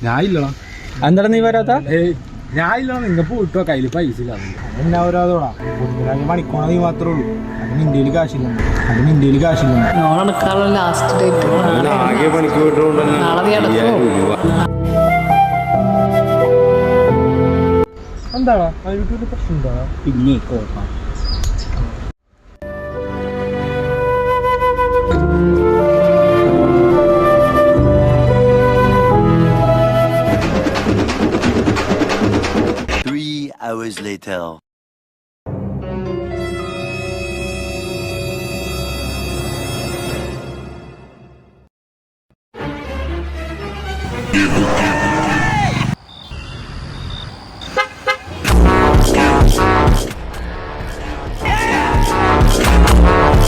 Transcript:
ഞാനില്ലടാ. എന്താണ് നീ വരാത്ത? ഞാനില്ല, നിങ്ങ പോയിട്ടോ, കയ്യില് പൈസ ഇല്ല. എന്നാ ഒരാതോടാ മണിക്കോണ നീ മാത്രമേ ഉള്ളൂ. അതിന് ഇന്ത്യയിൽ കാശില്ല. ലാസ്റ്റ് ഡേറ്റ് എന്താടാ യൂട്യൂബിൽ പ്രശ്നം എന്താ? പിന്നെ കോപ്പാ. Hours later. Diego